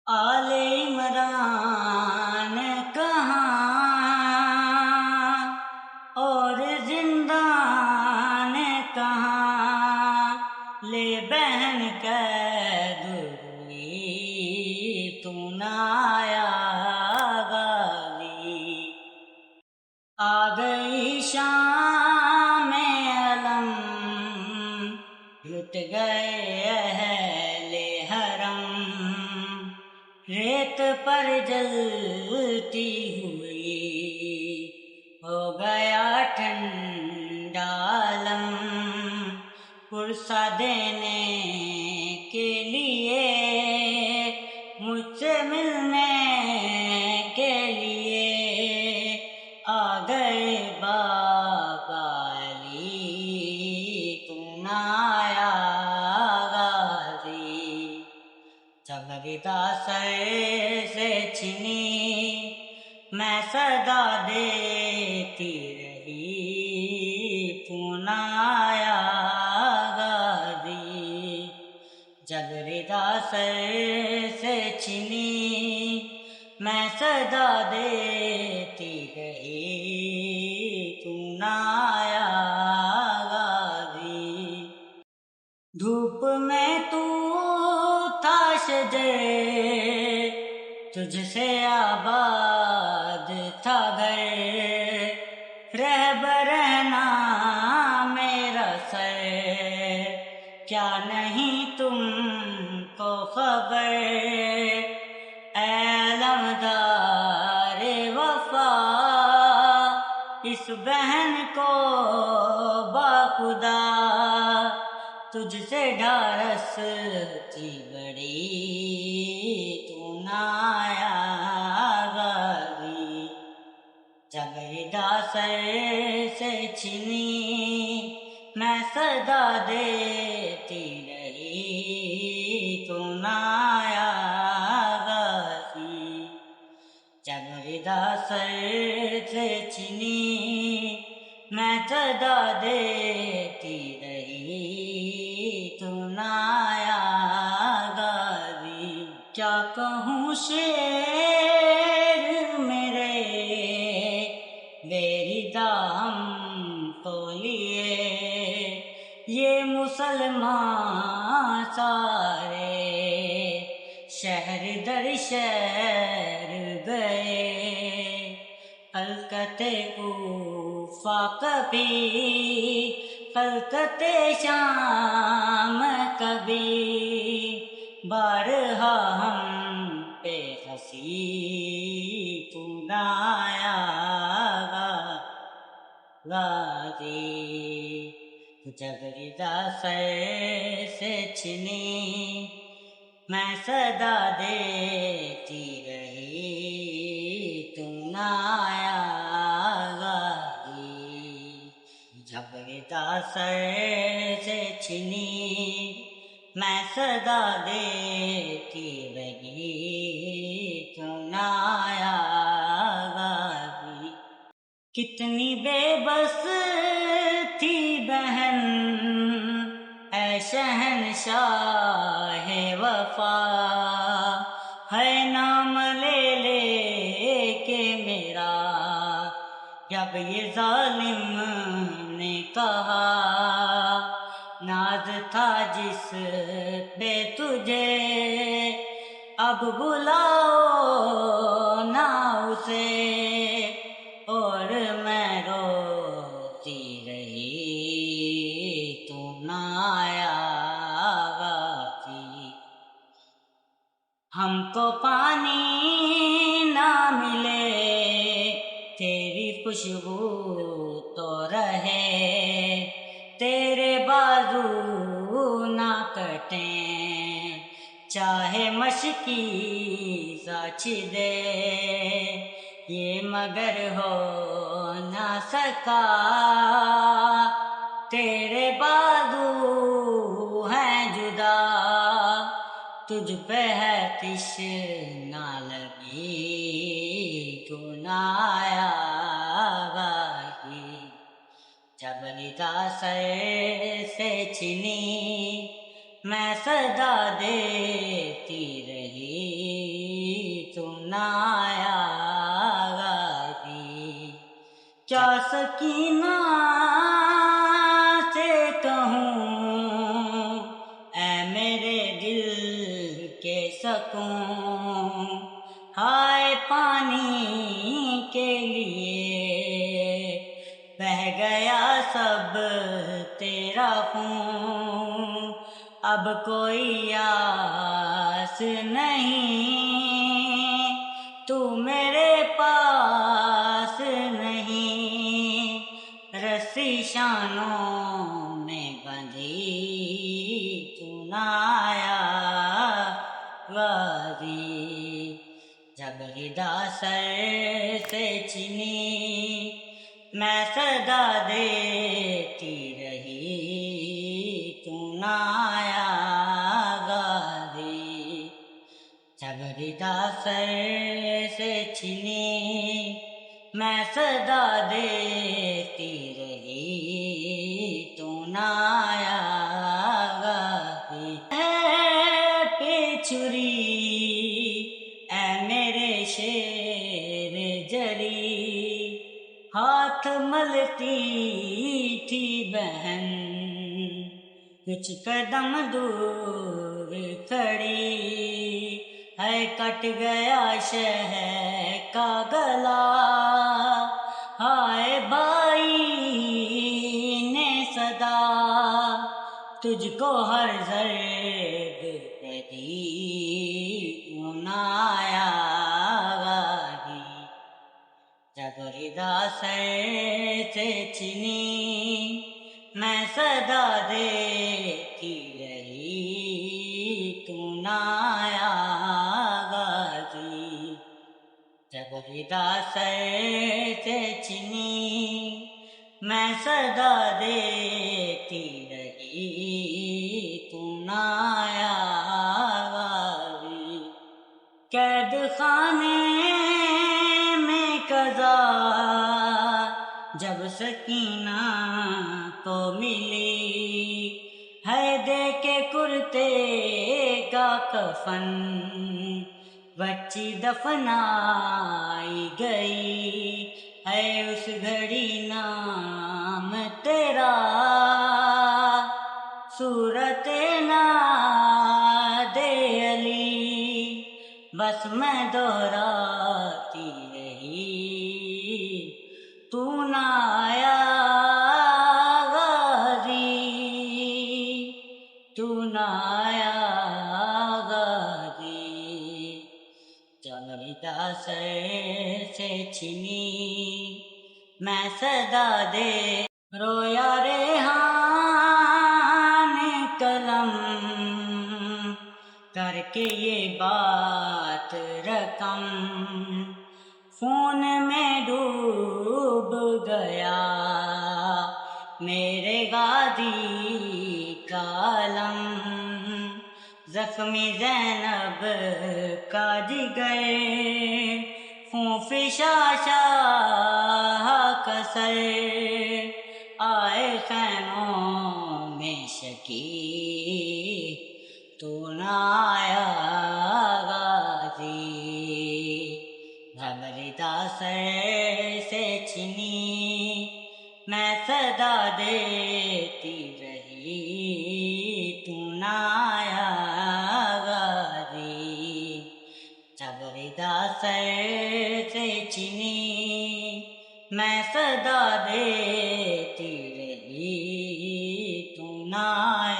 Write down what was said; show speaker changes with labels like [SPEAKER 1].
[SPEAKER 1] آل عمران کہاں اور زندان کہاں، لے بہن قید ہوئی تو نہ آیا غازی، آ گئی شام علم لٹ گئے اہل حرم، ریت پر جلتی ہوئی ہو گیا ٹھنڈا عالم، پرسہ دینے کے لیے مجھ سے ملنے کے لیے آ گئے بابا علی، تو نہ آیا غازی، جب ردا سر سے چھنی میں صدا دیتی رہی، تو نہ آیا غازی، جب ردا سر سے چھنی میں صدا دیتی رہی، تو نہ آیا غازی، دھوپ میں تو تھا شجر تجھ سے آباد تھا گھر، رہبر رہنا میرا سر، کیا نہیں تم کو خبر، اے علمدار وفا اس بہن کو باخدا، تجھ سے ڈھارس تھی بڑی، تو نہ آیا غازی، جب ردا سر سے چھنی میں صدا دیتی رہی، تو نہ آیا غازی، جب ردا سر سے چھنی میں صدا دیتی رہی، تو نہ آیا غازی، کیا کہوں شعر میرے بے دام کو لیے، یہ مسلمان سارے شہر در شہر گئے، خلقت کوفہ کبھی خلقت شام کبھی، بارہا ہم پہ ہنسی، تو نہ آیا غازی، جب ردا سر سے چھنی میں صدا دیتی رہی، تو نہ آیا غازی، جب ردا سر سے چھنی میں صدا دیتی رہی، تو نہ آیا غازی، کتنی بے بس تھی بہن اے شہنشاہ وفا، ہے نام لے لے کے میرا جب یہ ظالم نے کہا، ناز تھا جس پہ تجھے اب بلاؤ نہ اسے، اور میں روتی رہی، تو نہ آیا غازی، ہم کو پانی نہ ملے تیری خوشبو تو رہے، تیرے بازو نہ کٹیں چاہے مشکی ساچھ دے، یہ مگر ہو نہ سکا تیرے بازو ہیں جدا، تجھ پہ ہے تشنہ لگی تو نایا گاہی جب ندا سر سے چھنی میں صدا دیتی رہی تو نایا گاہی کیا سکینہ سے کہوں اے میرے دل کے سکون ہائے پانی کے لیے بہہ گیا سب تیرا خون اب کوئی آس نہیں تو میرے پاس نہیں رسی شانوں میں بندھی تو نہ آیا واری جب ہدا سر سے چھنی میں صدا دیتی رہی تو نہ آیا گاہی جب ہدا سر سے چھنی میں صدا دیتی رہی تو نہ آیا گاہی ہے پیچھری اے میرے شیر جری ہاتھ ملتی تھی بہن کچھ قدم دور کھڑی ہے کٹ گیا شہر کا گلا ہائے بھائی نے صدا تجھ کو ہر ضرب پہ دی تو نہ آیا گاہی جب ہدا سر سے چھنی میں صدا دیتی رہی تو نہ آیا گاہی جب ہدا سر سے چھنی میں صدا دیتی رہی تو نہ آیا گاہی قید خانے میں قضا جب سکینہ کو ملی ہے دے کے کرتے کا کفن بچی دفنائی گئی ہے اس گھڑی نام تیرا صورت ناد علی بس میں دہراتی رہی تو نہ آیا غازی تو نہ آیا غازی جب ہدا سر سے چھنی میں صدا دے رویا ریحان قلم کر کے یہ بات رقم فون میں ڈوب گیا میرے غازی کا علم زخمی زینب کا جگر خونفشا شاہ کا سر آئے خیموں میں شکی تو نہ آیا غازی جب ہدا سر سے چھنی میں صدا دیتی رہی تو نہ آیا غازی جب ہدا سر سے چھنی میں صدا دیتی رہی تو نہ آیا